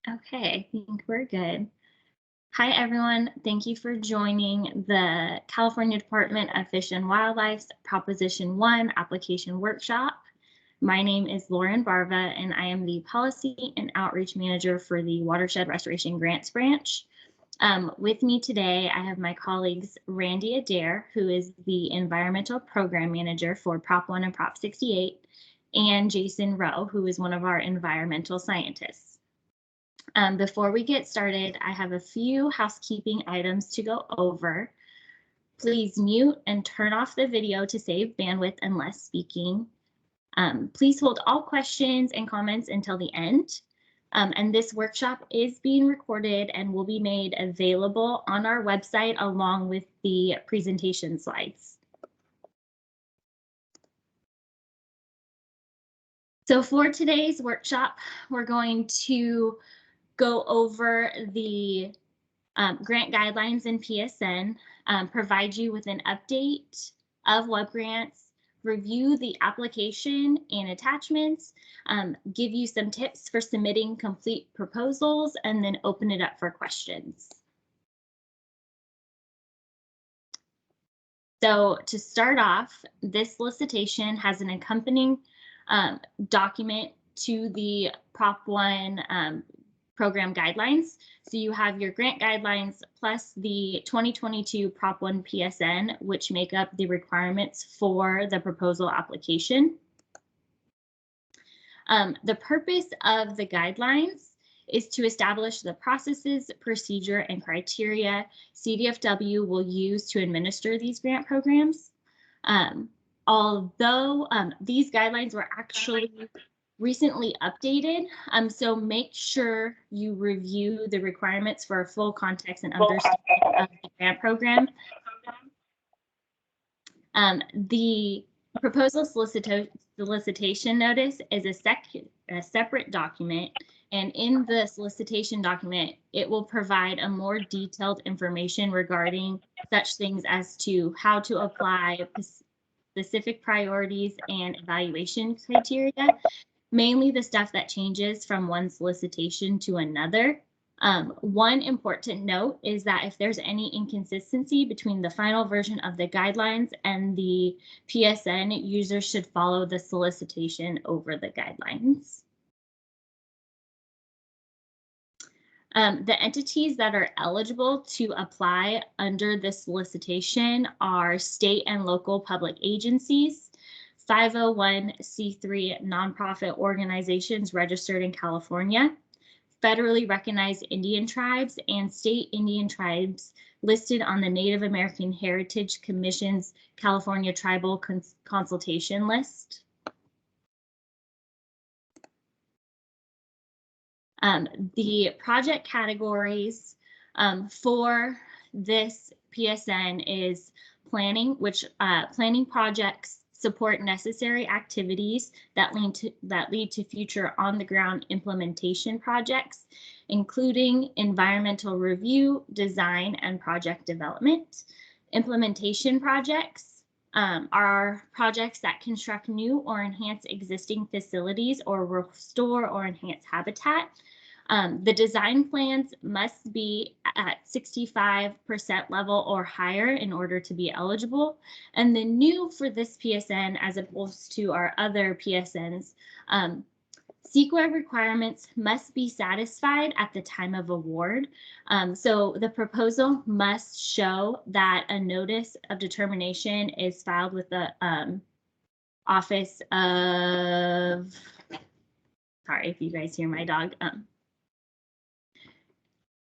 Okay, I think we're good. Hi, everyone. Thank you for joining the California Department of Fish and Wildlife's Proposition 1 application workshop. My name is Lauren Barva, and I am the Policy and Outreach Manager for the Watershed Restoration Grants Branch. With me today, I have my colleagues Randy Adair, who is the Environmental Program Manager for Prop 1 and Prop 68, and Jason Rowe, who is one of our environmental scientists. Before we get started, I have a few housekeeping items to go over. Please mute and turn off the video to save bandwidth unless speaking. Please hold all questions and comments until the end. And this workshop is being recorded and will be made available on our website along with the presentation slides. So for today's workshop, we're going to go over the grant guidelines in PSN, provide you with an update of web grants, review the application and attachments, give you some tips for submitting complete proposals, and then open it up for questions. So to start off, this solicitation has an accompanying document to the Prop 1 program guidelines. So you have your grant guidelines plus the 2022 Prop 1 PSN, which make up the requirements for the proposal application. The purpose of the guidelines is to establish the processes, procedure, and criteria CDFW will use to administer these grant programs. Although these guidelines were actually recently updated, so make sure you review the requirements for a full context and understanding of the grant program. The Proposal Solicitation Notice is a separate document, and in the solicitation document, it will provide a more detailed information regarding such things as to how to apply specific priorities and evaluation criteria, mainly the stuff that changes from one solicitation to another. One important note is that if there's any inconsistency between the final version of the guidelines and the PSN, users should follow the solicitation over the guidelines. The entities that are eligible to apply under this solicitation are state and local public agencies, 501c3 nonprofit organizations registered in California, federally recognized Indian tribes, and state Indian tribes listed on the Native American Heritage Commission's California Tribal Consultation List. The project categories for this PSN is planning, which planning projects support necessary activities that lead to future on-the-ground implementation projects, including environmental review, design, and project development. Implementation projects are projects that construct new or enhance existing facilities or restore or enhance habitat. The design plans must be at 65% level or higher in order to be eligible. And then new for this PSN, as opposed to our other PSNs, CEQA requirements must be satisfied at the time of award. So the proposal must show that a notice of determination is filed with the Office of, sorry if you guys hear my dog,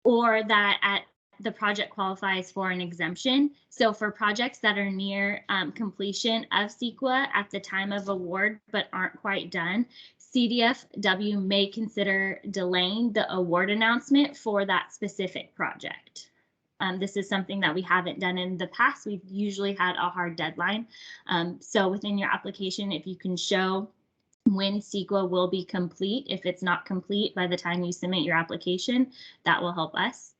or that the project qualifies for an exemption. So for projects that are near completion of CEQA at the time of award but aren't quite done, CDFW may consider delaying the award announcement for that specific project. This is something that we haven't done in the past. We've usually had a hard deadline. So within your application, if you can show when CEQA will be complete, if it's not complete by the time you submit your application, that will help us.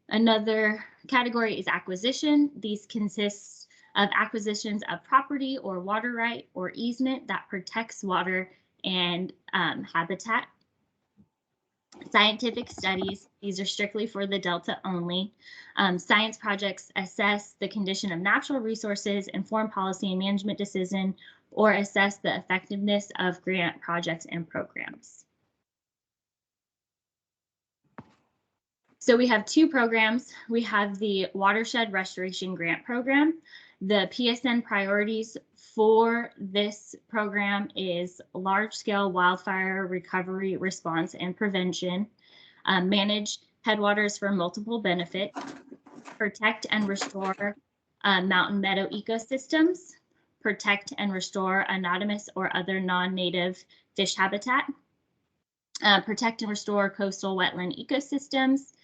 Another category is acquisition. These consist of acquisitions of property or water right or easement that protects water and habitat. Scientific studies, these are strictly for the Delta only. Science projects assess the condition of natural resources, inform policy and management decision, or assess the effectiveness of grant projects and programs. So we have two programs. We have the Watershed Restoration Grant Program. The PSN priorities for this program is large-scale wildfire recovery, response, and prevention, manage headwaters for multiple benefit, protect and restore mountain meadow ecosystems, protect and restore anonymous or other non-native fish habitat, protect and restore coastal wetland ecosystems,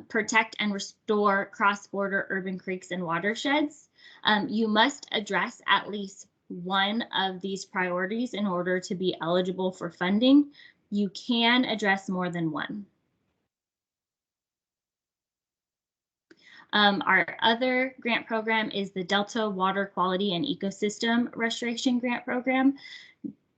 protect and restore cross-border urban creeks and watersheds. You must address at least one of these priorities in order to be eligible for funding. You can address more than one. Our other grant program is the Delta Water Quality and Ecosystem Restoration Grant Program.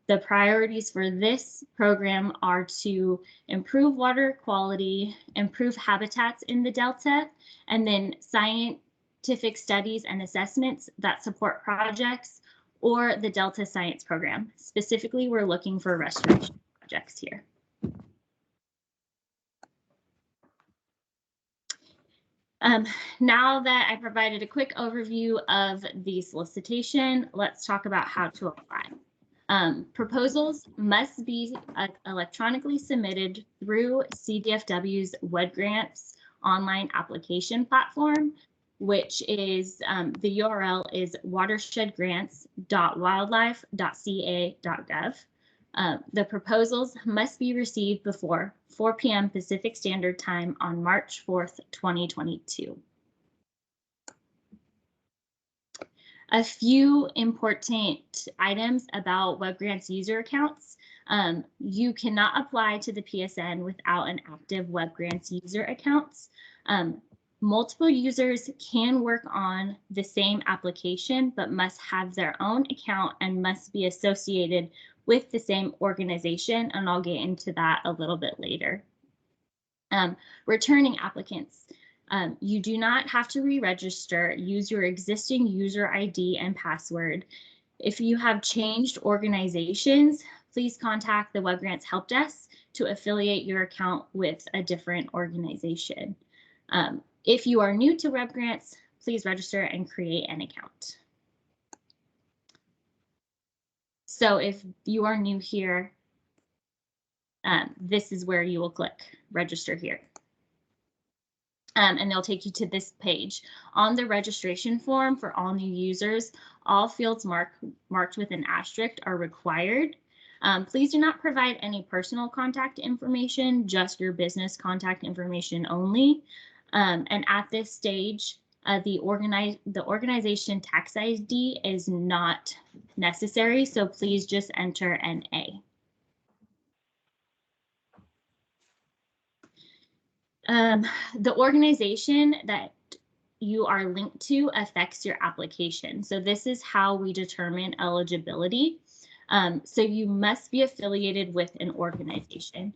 The priorities for this program are to improve water quality, improve habitats in the Delta, and then scientific studies and assessments that support projects or the Delta Science Program. Specifically, we're looking for restoration projects here. Now that I provided a quick overview of the solicitation, let's talk about how to apply. Proposals must be electronically submitted through CDFW's WED Grants online application platform, which is the URL is watershedgrants.wildlife.ca.gov. The proposals must be received before 4 p.m. Pacific Standard Time on March 4th, 2022. A few important items about WED Grants user accounts. You cannot apply to the PSN without an active WED Grants user accounts. Multiple users can work on the same application, but must have their own account and must be associated with the same organization, and I'll get into that a little bit later. Returning applicants. You do not have to re-register. Use your existing user ID and password. If you have changed organizations, please contact the WED Grants Help Desk to affiliate your account with a different organization. If you are new to WED Grants, please register and create an account. So if you are new here, this is where you will click register here. And they'll take you to this page. On the registration form for all new users, all fields marked with an asterisk are required. Please do not provide any personal contact information, just your business contact information only. And at this stage, the organization tax ID is not necessary, so please just enter an A. The organization that you are linked to affects your application. So this is how we determine eligibility. So you must be affiliated with an organization.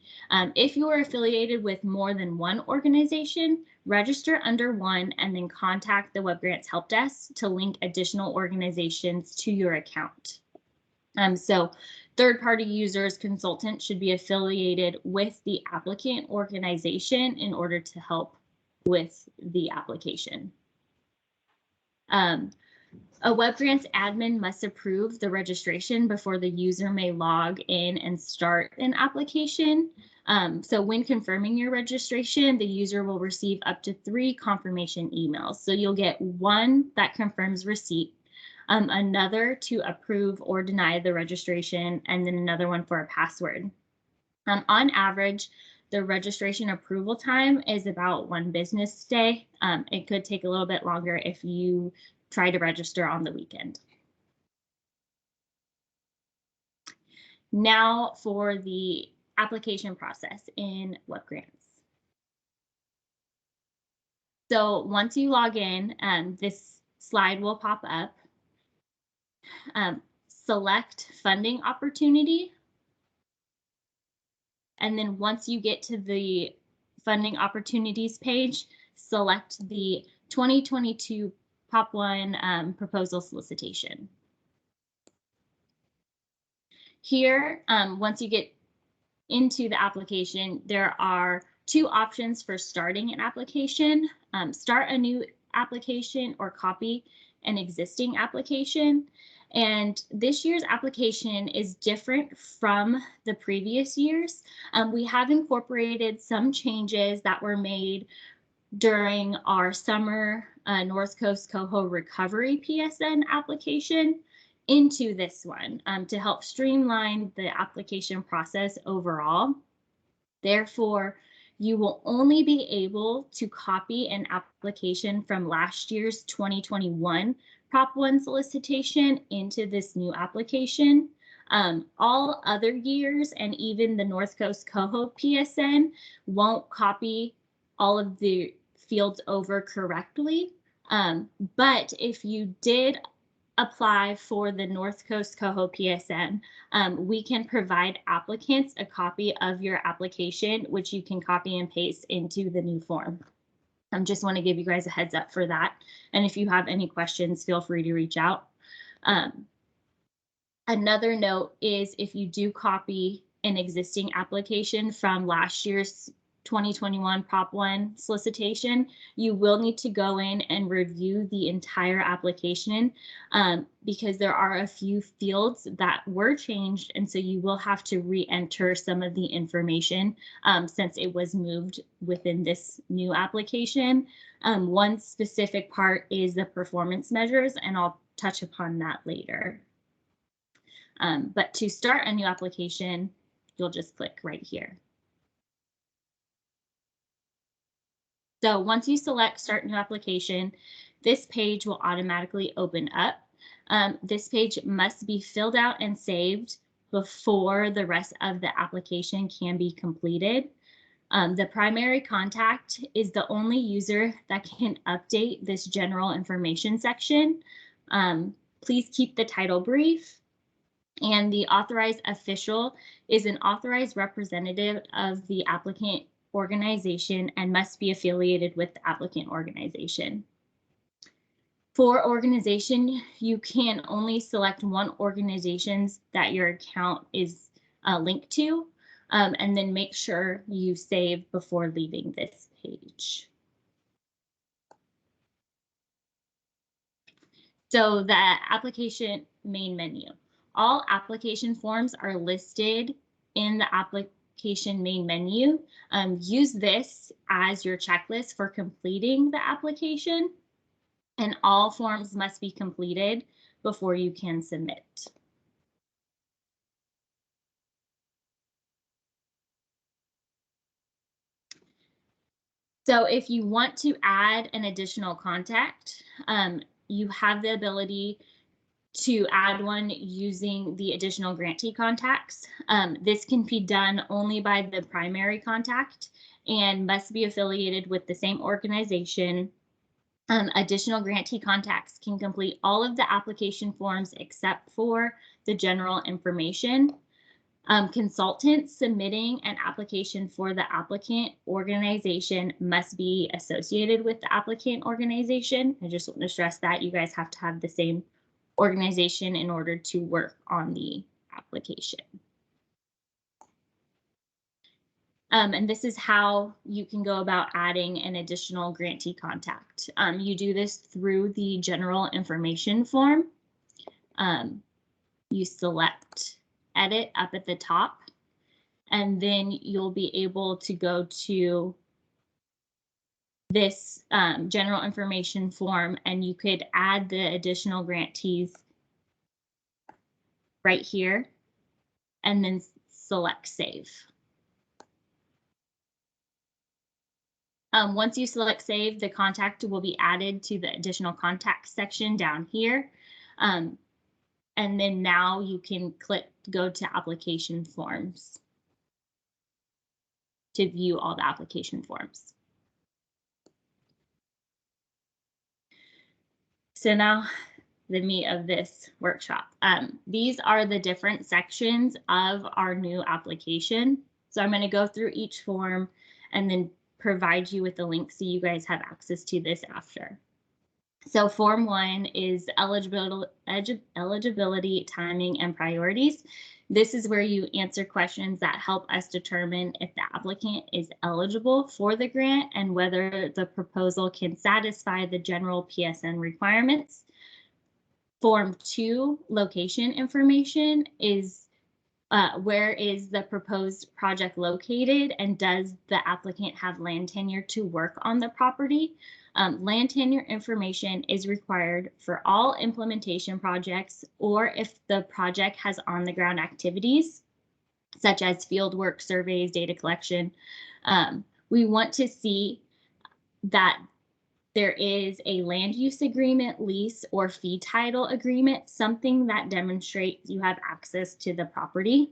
If you are affiliated with more than one organization, register under one and then contact the WED Grants Help Desk to link additional organizations to your account. So third-party users, consultants should be affiliated with the applicant organization in order to help with the application. A WED Grants admin must approve the registration before the user may log in and start an application. So when confirming your registration, the user will receive up to 3 confirmation emails. So you'll get one that confirms receipt, another to approve or deny the registration, and then another one for a password. On average, the registration approval time is about 1 business day. It could take a little bit longer if you try to register on the weekend. Now for the application process in WED Grants. So once you log in, this slide will pop up. Select funding opportunity. And then once you get to the funding opportunities page, select the 2022 Prop 1 proposal solicitation. Here, once you get into the application, there are two options for starting an application. Start a new application or copy an existing application. And this year's application is different from the previous years. We have incorporated some changes that were made during our summer North Coast Coho Recovery PSN application into this one to help streamline the application process overall. Therefore, you will only be able to copy an application from last year's 2021 Prop 1 solicitation into this new application. All other years and even the North Coast Coho PSN won't copy all of the fields over correctly. But if you did apply for the North Coast Coho PSN, we can provide applicants a copy of your application, which you can copy and paste into the new form. I just want to give you guys a heads up for that. And if you have any questions, feel free to reach out. Another note is if you do copy an existing application from last year's 2021 Prop 1 solicitation, you will need to go in and review the entire application because there are a few fields that were changed, and so you will have to re-enter some of the information since it was moved within this new application. One specific part is the performance measures, and I'll touch upon that later. But to start a new application, you'll just click right here. So once you select Start New Application, this page will automatically open up. This page must be filled out and saved before the rest of the application can be completed. The primary contact is the only user that can update this general information section. Please keep the title brief. And the authorized official is an authorized representative of the applicant organization and must be affiliated with the applicant organization. For organization, you can only select one organization that your account is linked to, and then make sure you save before leaving this page. So the application main menu. All application forms are listed in the application main menu. Use this as your checklist for completing the application, and all forms must be completed before you can submit. So if you want to add an additional contact, you have the ability to add one using the additional grantee contacts. This can be done only by the primary contact and must be affiliated with the same organization. Additional grantee contacts can complete all of the application forms except for the general information. Consultants submitting an application for the applicant organization must be associated with the applicant organization. I just want to stress that you guys have to have the same organization in order to work on the application. And this is how you can go about adding an additional grantee contact. You do this through the general information form. You select edit up at the top, and then you'll be able to go to this general information form, and you could add the additional grantees right here and then select save. Once you select save, the contact will be added to the additional contact section down here. And then now you can click go to application forms to view all the application forms. So now the meat of this workshop. These are the different sections of our new application. So I'm going to go through each form and then provide you with the link so you guys have access to this after. So Form 1 is eligibility, timing, and priorities. This is where you answer questions that help us determine if the applicant is eligible for the grant and whether the proposal can satisfy the general PSN requirements. Form 2, location information, is where is the proposed project located and does the applicant have land tenure to work on the property? Land tenure information is required for all implementation projects or if the project has on-the-ground activities, such as field work, surveys, data collection. We want to see that there is a land use agreement, lease, or fee title agreement, something that demonstrates you have access to the property.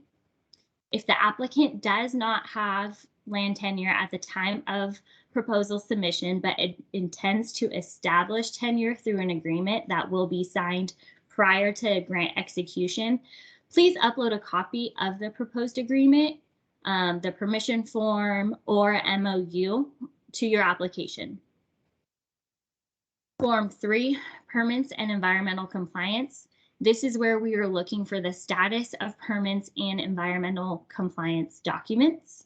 If the applicant does not have land tenure at the time of proposal submission, but it intends to establish tenure through an agreement that will be signed prior to grant execution, please upload a copy of the proposed agreement, the permission form, or MOU to your application. Form 3, permits and environmental compliance. This is where we are looking for the status of permits and environmental compliance documents.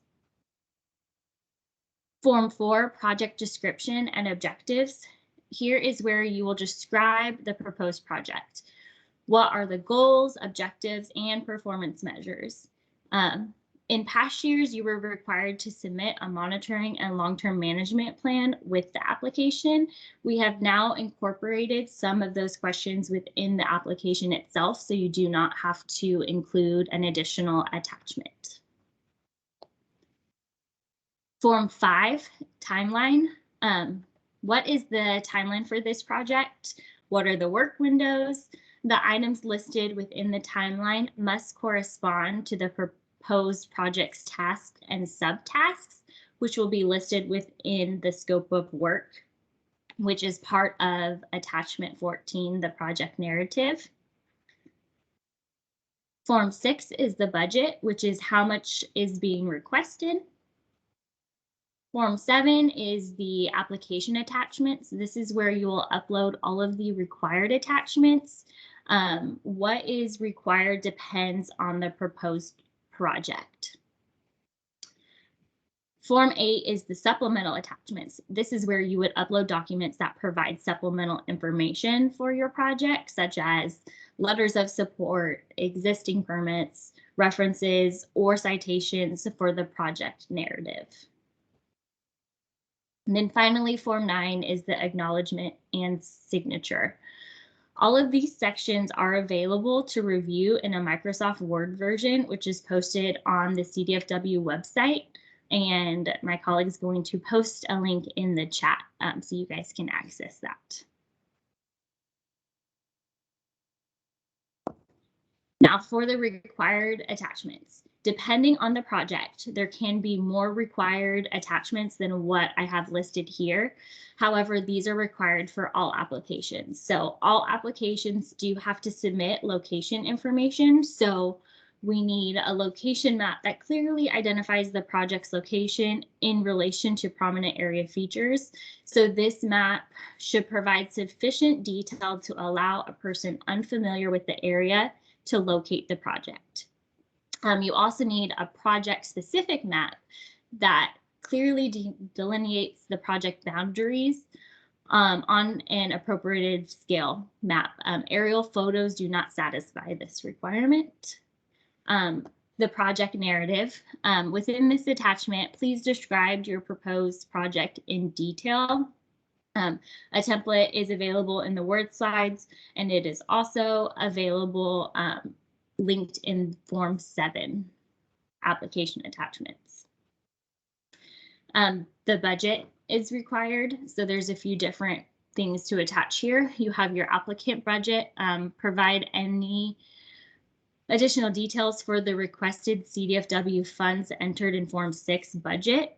Form 4, project description and objectives. Here is where you will describe the proposed project. What are the goals, objectives, and performance measures? In past years, you were required to submit a monitoring and long-term management plan with the application. We have now incorporated some of those questions within the application itself, so you do not have to include an additional attachment. Form 5, timeline. What is the timeline for this project? What are the work windows? The items listed within the timeline must correspond to the proposed project's tasks and subtasks, which will be listed within the scope of work, which is part of attachment 14, the project narrative. Form 6 is the budget, which is how much is being requested. Form 7 is the application attachments. This is where you will upload all of the required attachments. What is required depends on the proposed project. Form 8 is the supplemental attachments. This is where you would upload documents that provide supplemental information for your project, such as letters of support, existing permits, references, or citations for the project narrative. And then finally, Form 9 is the acknowledgement and signature. All of these sections are available to review in a Microsoft Word version, which is posted on the CDFW website. And my colleague is going to post a link in the chat so you guys can access that. Now for the required attachments. Depending on the project, there can be more required attachments than what I have listed here. However, these are required for all applications. So all applications do have to submit location information. So we need a location map that clearly identifies the project's location in relation to prominent area features. So this map should provide sufficient detail to allow a person unfamiliar with the area to locate the project. You also need a project-specific map that clearly delineates the project boundaries on an appropriated scale map. Aerial photos do not satisfy this requirement. The project narrative. Within this attachment, please describe your proposed project in detail. A template is available in the Word slides, and it is also available linked in Form 7 application attachments. The budget is required, so there's a few different things to attach here. You have your applicant budget, provide any additional details for the requested CDFW funds entered in Form 6 budget.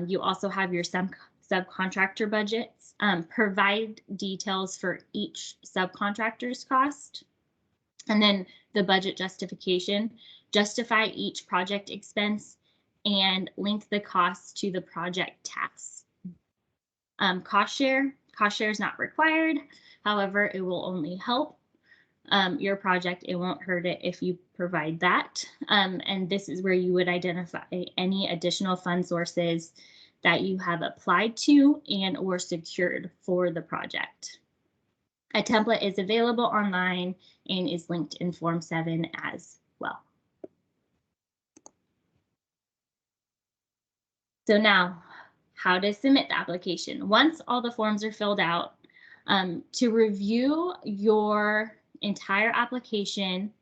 You also have your subcontractor budgets, provide details for each subcontractor's cost. And then the budget justification, justify each project expense and link the costs to the project tasks. Cost share is not required. However, it will only help your project. It won't hurt it if you provide that. And this is where you would identify any additional fund sources that you have applied to and or secured for the project. A template is available online and is linked in Form 7 as well. So now, how to submit the application. Once all the forms are filled out, to review your entire application,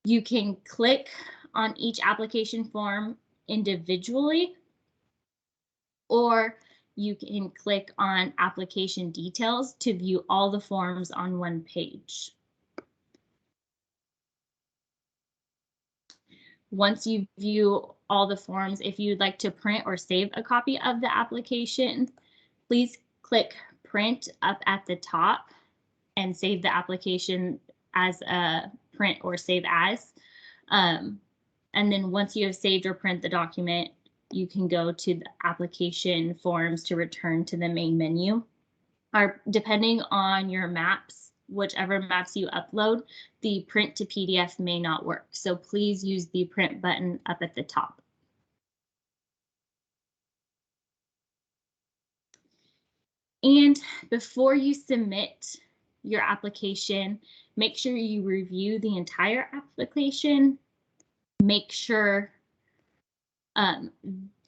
you can click on each application form individually, or you can click on application details to view all the forms on one page. Once you view all the forms, if you'd like to print or save a copy of the application, please click print up at the top and save the application as a print or save as. And then once you have saved or print the document, you can go to the application forms to return to the main menu. Or depending on your maps, whichever maps you upload, the print to PDF may not work. So please use the print button up at the top. And before you submit your application, make sure you review the entire application. Make sure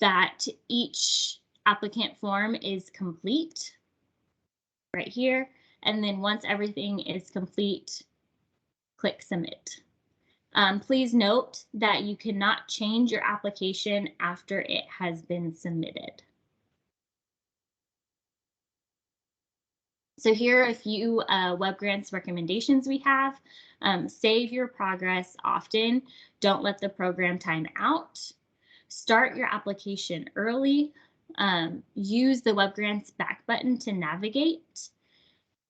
that each applicant form is complete right here. And then once everything is complete, click submit. Please note that you cannot change your application after it has been submitted. So here are a few web grants recommendations we have. Save your progress often. Don't let the program time out. Start your application early. Use the web grants back button to navigate.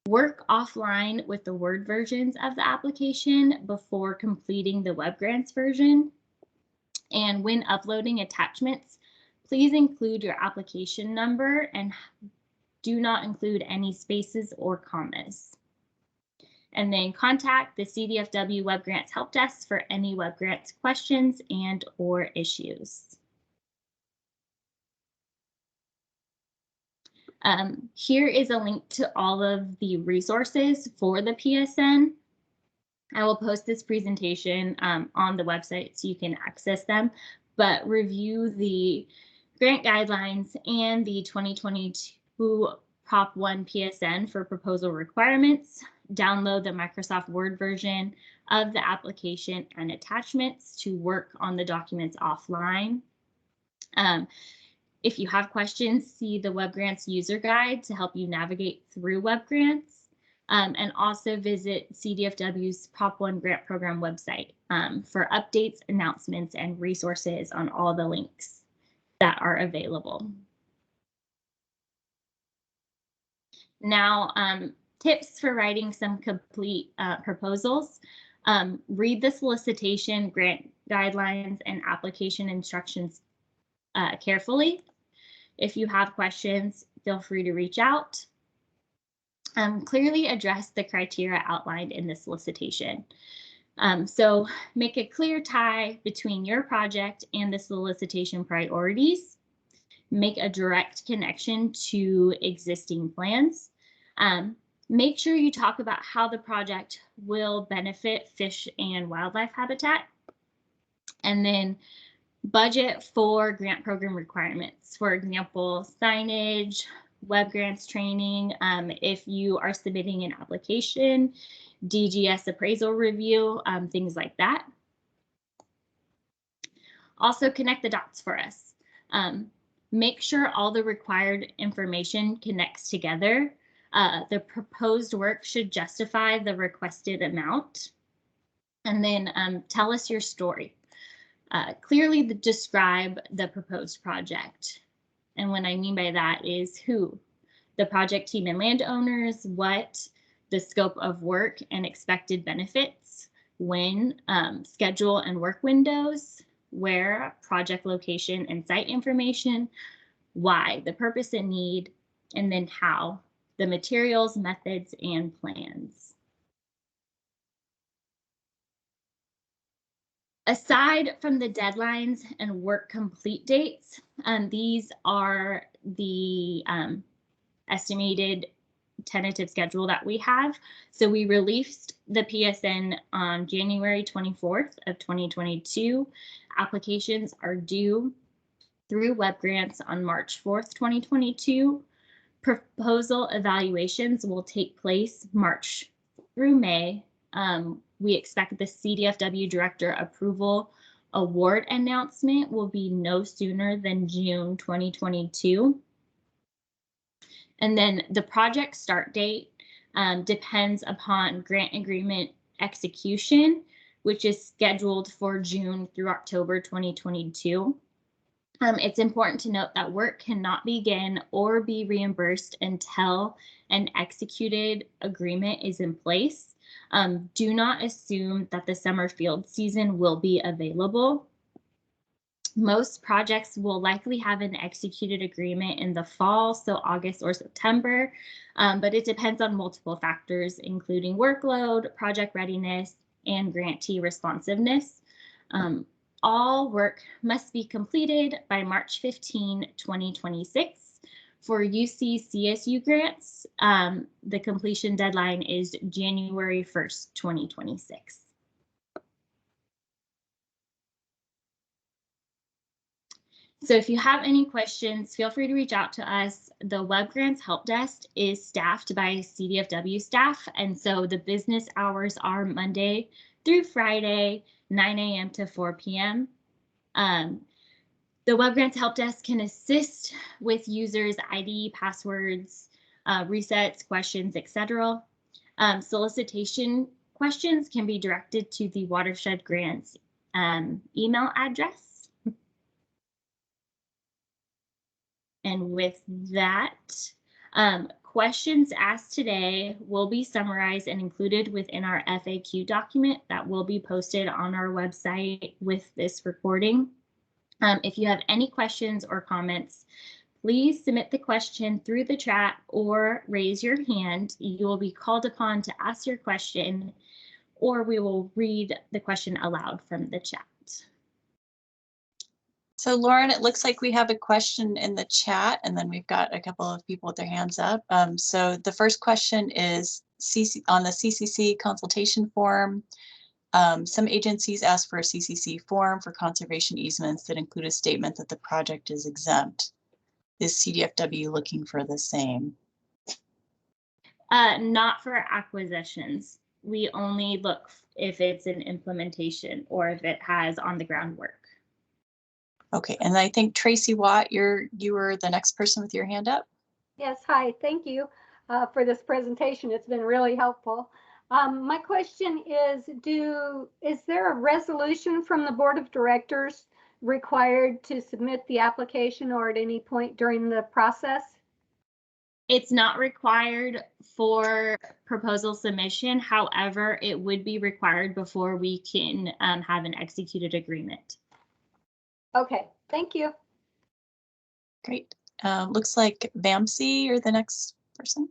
Work offline with the Word versions of the application before completing the web grants version. And when uploading attachments, please include your application number and do not include any spaces or commas. And then contact the CDFW Web Grants Help Desk for any web grants questions and or issues. Here is a link to all of the resources for the PSN. I will post this presentation on the website so you can access them, but review the grant guidelines and the 2022 Prop 1 PSN for proposal requirements. Download the Microsoft Word version of the application and attachments to work on the documents offline. If you have questions, see the Web Grants user guide to help you navigate through Web Grants, and also visit CDFW's Prop 1 Grant Program website for updates, announcements, and resources on all the links that are available. Now, tips for writing some complete proposals. Read the solicitation, grant guidelines, and application instructions carefully. If you have questions, feel free to reach out. Clearly address the criteria outlined in the solicitation. So make a clear tie between your project and the solicitation priorities. Make a direct connection to existing plans. Make sure you talk about how the project will benefit fish and wildlife habitat. And then budget for grant program requirements. For example, signage, web grants training, if you are submitting an application, DGS appraisal review, things like that. Also connect the dots for us. Make sure all the required information connects together. The proposed work should justify the requested amount. And then tell us your story. Clearly describe the proposed project. And what I mean by that is who, the project team and landowners, what, the scope of work and expected benefits, when, schedule and work windows, where, project location and site information, why, the purpose and need, and then how, the materials, methods, and plans. Aside from the deadlines and work complete dates, these are the estimated tentative schedule that we have. So we released the PSN on January 24th of 2022. Applications are due through web grants on March 4th, 2022. Proposal evaluations will take place March through May. We expect the CDFW director approval award announcement will be no sooner than June 2022. And then the project start date depends upon grant agreement execution, which is scheduled for June through October 2022. It's important to note that work cannot begin or be reimbursed until an executed agreement is in place. Do not assume that the summer field season will be available. Most projects will likely have an executed agreement in the fall, so August or September, but it depends on multiple factors, including workload, project readiness, and grantee responsiveness. All work must be completed by March 15, 2026. For UC CSU grants, the completion deadline is January 1st, 2026. So if you have any questions, feel free to reach out to us. The Web Grants Help Desk is staffed by CDFW staff, and so the business hours are Monday through Friday, 9 a.m. to 4 p.m. The Web Grants Help Desk can assist with users' ID, passwords, resets, questions, etc. Solicitation questions can be directed to the Watershed Grants email address. And with that, questions asked today will be summarized and included within our FAQ document that will be posted on our website with this recording. If you have any questions or comments, please submit the question through the chat or raise your hand. You will be called upon to ask your question, or we will read the question aloud from the chat. So Lauren, it looks like we have a question in the chat, and then we've got a couple of people with their hands up. So the first question is on the CCC consultation form. Some agencies ask for a CCC form for conservation easements that include a statement that the project is exempt. Is CDFW looking for the same? Not for acquisitions. We only look if it's an implementation or if it has on the ground work. Okay, and I think Tracy Watt, you were the next person with your hand up. Yes, hi, thank you for this presentation. It's been really helpful. My question is, is there a resolution from the Board of Directors required to submit the application or at any point during the process? It's not required for proposal submission. However, it would be required before we can have an executed agreement. Okay, thank you. Great. Looks like Vamsi, you're the next person.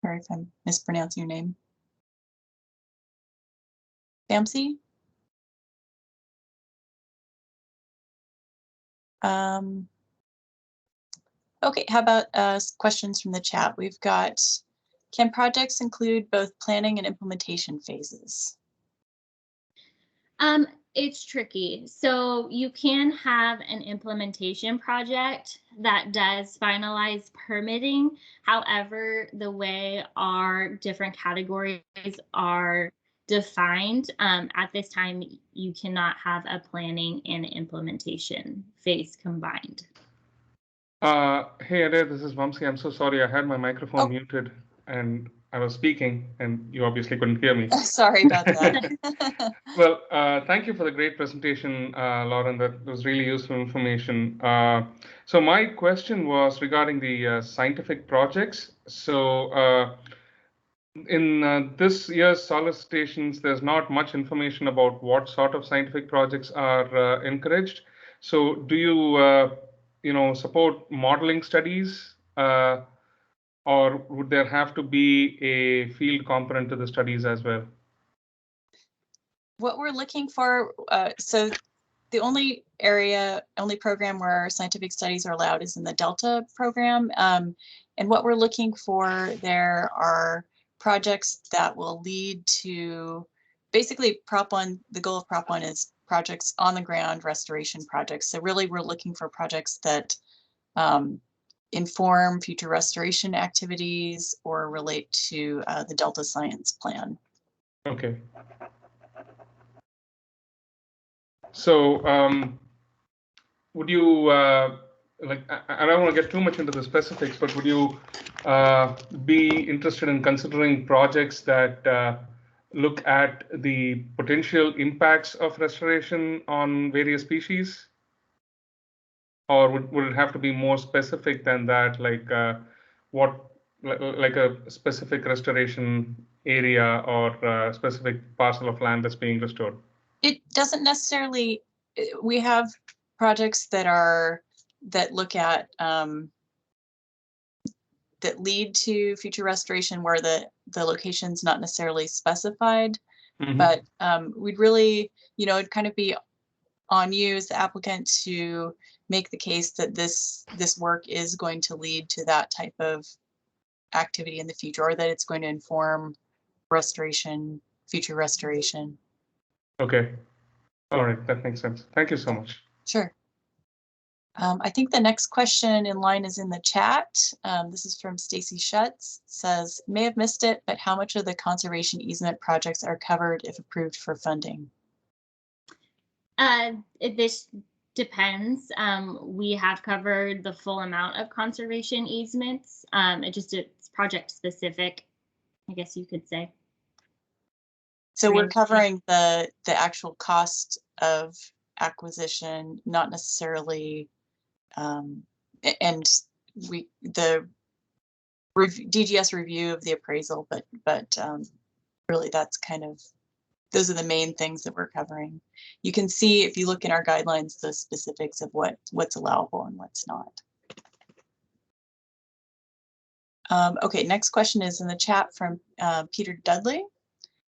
Sorry if I'm mispronouncing your name. Vamsi? Okay, how about questions from the chat? We've got, can projects include both planning and implementation phases? It's tricky. So you can have an implementation project that does finalize permitting. However, the way our different categories are defined, at this time, you cannot have a planning and implementation phase combined. Hey Ade, this is Vamsi. I'm so sorry. I had my microphone muted and I was speaking and you obviously couldn't hear me. Sorry about that. Well, thank you for the great presentation, Lauren. That was really useful information. So my question was regarding the scientific projects. So in this year's solicitations, there's not much information about what sort of scientific projects are encouraged. So do you support modeling studies, or would there have to be a field component to the studies as well? What we're looking for, so the only program where scientific studies are allowed is in the Delta program. And what we're looking for there are projects that will lead to, basically Prop 1, the goal of Prop 1 is projects on the ground restoration projects. So really we're looking for projects that inform future restoration activities or relate to the Delta Science Plan. Okay. So would you, like, I don't want to get too much into the specifics, but would you be interested in considering projects that look at the potential impacts of restoration on various species? Or would it have to be more specific than that, like like a specific restoration area or a specific parcel of land that's being restored? It doesn't necessarily, we have projects that look at, that lead to future restoration where the location's not necessarily specified, but we'd really, it'd kind of be on you as the applicant to make the case that this work is going to lead to that type of activity in the future, or that it's going to inform restoration, future restoration. Okay. All right, that makes sense. Thank you so much. Sure. I think the next question in line is in the chat. This is from Stacy Schutz. It says, may have missed it, but how much of the conservation easement projects are covered if approved for funding? This depends. We have covered the full amount of conservation easements. It's project specific, I guess you could say. So we're covering the actual cost of acquisition, not necessarily, and the DGS review of the appraisal, but really that's kind of, those are the main things that we're covering. You can see if you look in our guidelines the specifics of what's allowable and what's not. Okay, next question is in the chat from Peter Dudley.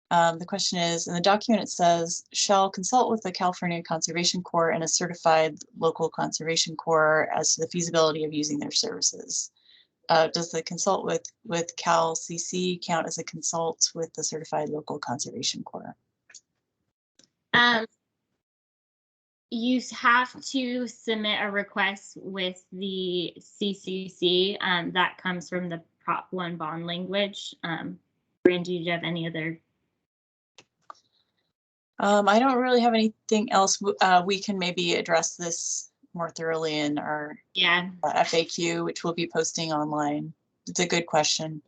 The question is, in the document it says, shall consult with the California Conservation Corps and a certified local conservation corps as to the feasibility of using their services. Does the consult with Cal CC count as a consult with the certified local conservation corps? You have to submit a request with the CCC. That comes from the Prop 1 bond language. Randy, do you have any other? I don't really have anything else. We can maybe address this more thoroughly in our FAQ, which we'll be posting online. It's a good question.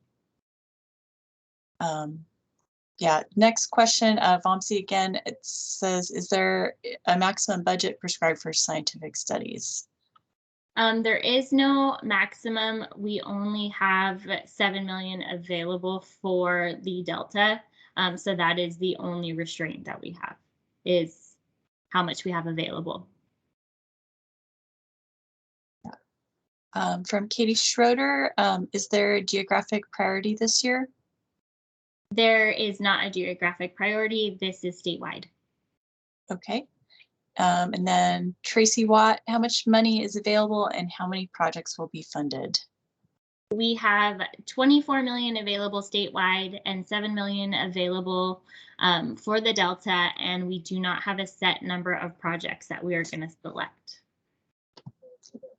Yeah, next question, Vamsi again, it says, is there a maximum budget prescribed for scientific studies? There is no maximum. We only have 7 million available for the Delta. So that is the only restraint that we have, is how much we have available. From Katie Schroeder, is there a geographic priority this year? There is not a geographic priority. This is statewide. Okay. And then Tracy Watt, how much money is available and how many projects will be funded? We have 24 million available statewide and 7 million available for the Delta, and we do not have a set number of projects that we are going to select.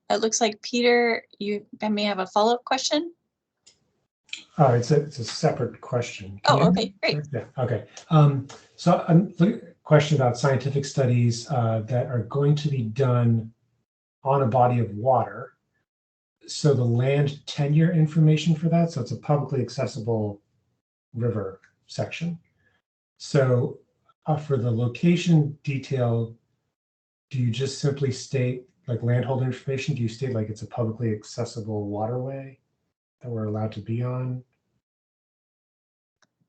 It looks like Peter, you may have a follow-up question. Oh, it's a separate question. Okay, great. Yeah, okay. So a question about scientific studies that are going to be done on a body of water. So the land tenure information for that, so it's a publicly accessible river section. So for the location detail, do you just simply state like landholder information? Do you state like it's a publicly accessible waterway that we're allowed to be on?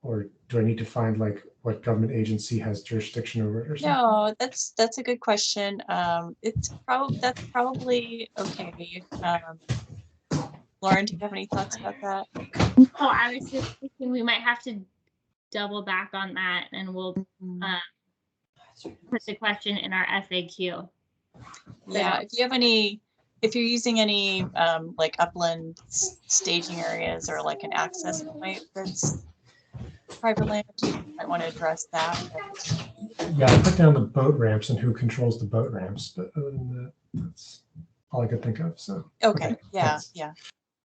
or do I need to find like what government agency has jurisdiction over it or something? No, that's a good question. That's probably okay. Lauren, do you have any thoughts about that? Oh, I was just thinking we might have to double back on that, and we'll put the question in our FAQ. Yeah, if you're using any like upland staging areas or like an access point that's private land, you might want to address that. Yeah, I put down the boat ramps and who controls the boat ramps, but other than that, that's all I could think of. So Okay, yeah, thanks. yeah.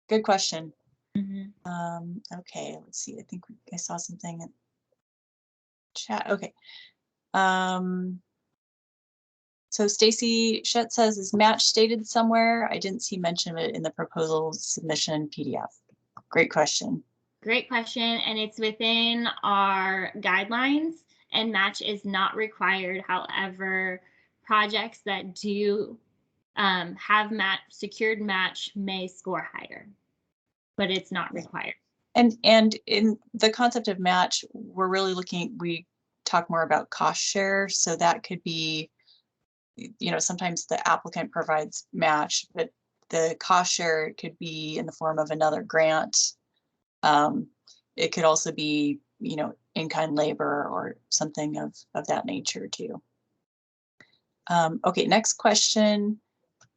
Good question. Mhm. Okay, let's see. I think I saw something in chat. Okay. So Stacy Shet says, is match stated somewhere? I didn't see mention of it in the proposal submission PDF. Great question. Great question, and it's within our guidelines, and match is not required. However, projects that do have secured match may score higher, but it's not required. And in the concept of match, we're really we talk more about cost share. So that could be, sometimes the applicant provides match, but the cost share could be in the form of another grant. It could also be, in-kind labor or something of that nature too. Okay, next question.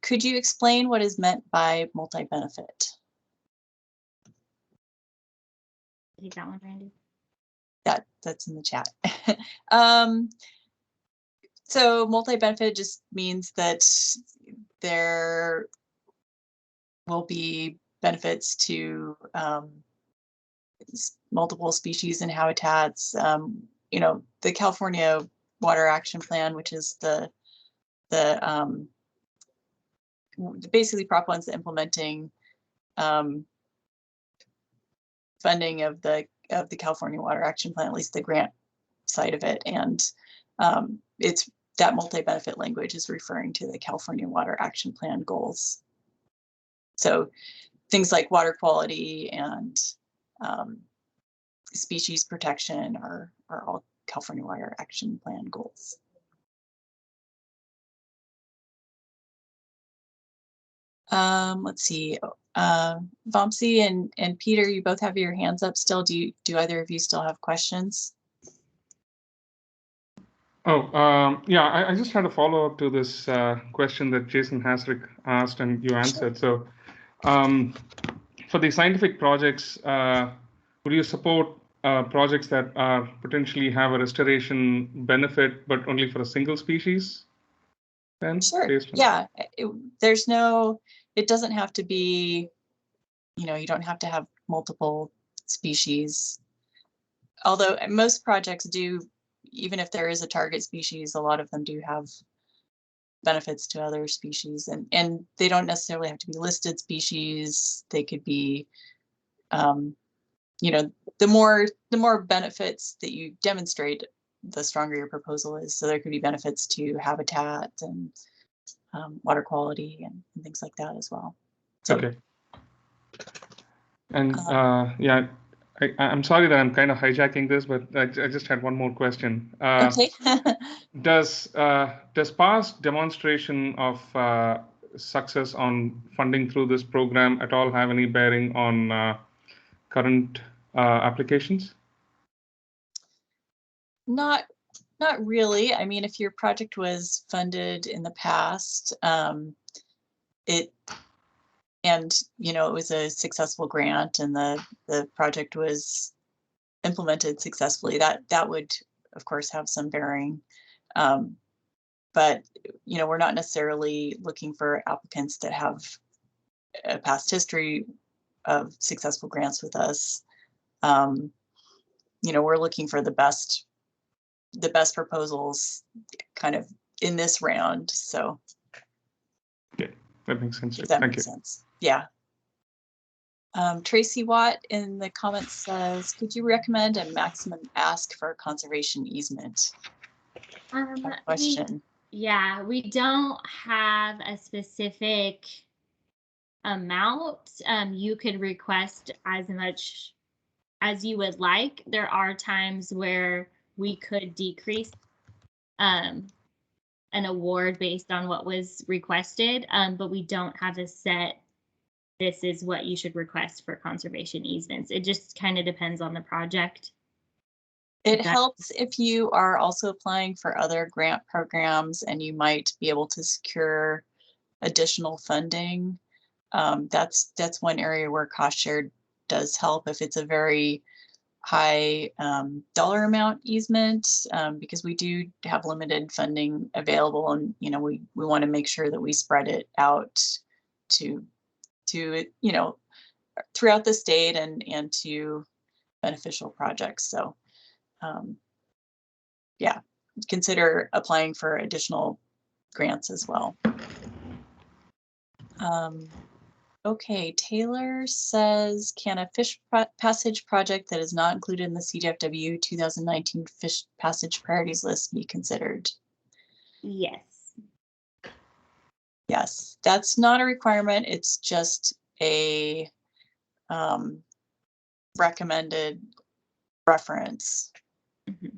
Could you explain what is meant by multi-benefit? Take that one, Randy. That's in the chat. So multi-benefit just means that there will be benefits to multiple species and habitats. The California Water Action Plan, which is the basically Prop 1's implementing funding of the California Water Action Plan, at least the grant side of it, and it's that multi-benefit language is referring to the California Water Action Plan goals. So things like water quality and species protection are all California Water Action Plan goals. Let's see, Vamsi and Peter, you both have your hands up still. Do either of you still have questions? Oh, yeah, I just had a follow-up to this question that Jason Hasrick asked and you answered. So for the scientific projects, would you support projects that are potentially have a restoration benefit, but only for a single species? Then, sure, yeah, it doesn't have to be, you don't have to have multiple species. Although most projects do, even if there is a target species, a lot of them do have benefits to other species, and they don't necessarily have to be listed species. They could be, the more benefits that you demonstrate, the stronger your proposal is. So there could be benefits to habitat and water quality and things like that as well. So, okay. And yeah, I'm sorry that I'm kind of hijacking this, but I just had one more question. Okay. Does past demonstration of success on funding through this program at all have any bearing on current applications? Not really. I mean, if your project was funded in the past, it was a successful grant and the project was implemented successfully, that would of course have some bearing. But we're not necessarily looking for applicants that have a past history of successful grants with us. We're looking for the best proposals kind of in this round. So okay, that makes sense. If that makes sense. Yeah. Tracy Watt in the comments says, could you recommend a maximum ask for a conservation easement? Question. We don't have a specific amount. You could request as much as you would like. There are times where we could decrease an award based on what was requested, but we don't have a set, this is what you should request for conservation easements. It just kind of depends on the project. It helps if you are also applying for other grant programs and you might be able to secure additional funding. That's one area where cost share does help if it's a very high dollar amount easement, because we do have limited funding available, and we want to make sure that we spread it out to throughout the state and to beneficial projects. So yeah, consider applying for additional grants as well. Okay, Taylor says, can a fish passage project that is not included in the CDFW 2019 fish passage priorities list be considered? Yes. Yes, that's not a requirement. It's just a recommended reference. Mm-hmm.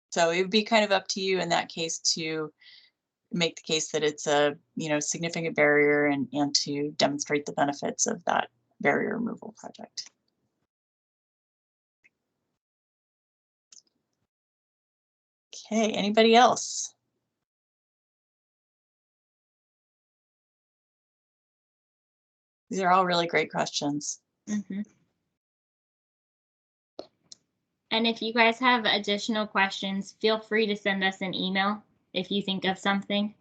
So it would be kind of up to you in that case to make the case that it's a significant barrier and to demonstrate the benefits of that barrier removal project. Okay, anybody else? These are all really great questions. Mm-hmm. And if you guys have additional questions, feel free to send us an email if you think of something.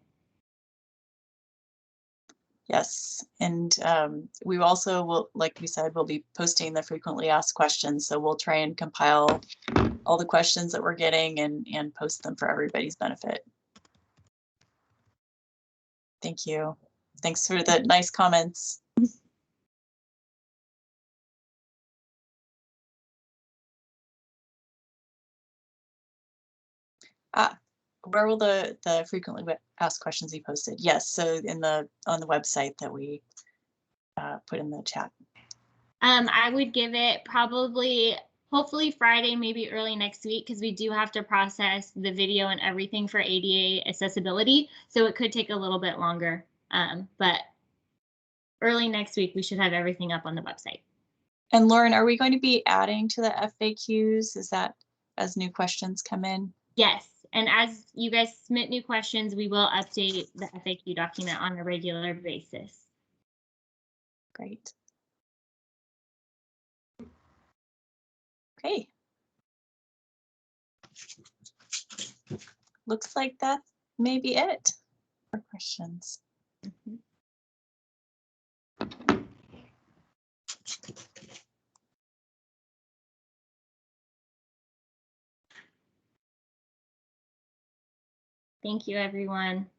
Yes, and we also will, like we said, we'll be posting the frequently asked questions. So we'll try and compile all the questions that we're getting and post them for everybody's benefit. Thank you. Thanks for the nice comments. Where will the frequently asked questions be posted? Yes, so on the website that we put in the chat. I would give it hopefully Friday, maybe early next week, because we do have to process the video and everything for ADA accessibility. So it could take a little bit longer, but early next week, we should have everything up on the website. And Lauren, are we going to be adding to the FAQs? Is that as new questions come in? Yes, and as you guys submit new questions, we will update the FAQ document on a regular basis. Great. Okay. Looks like that may be it for questions. Mm-hmm. Thank you, everyone.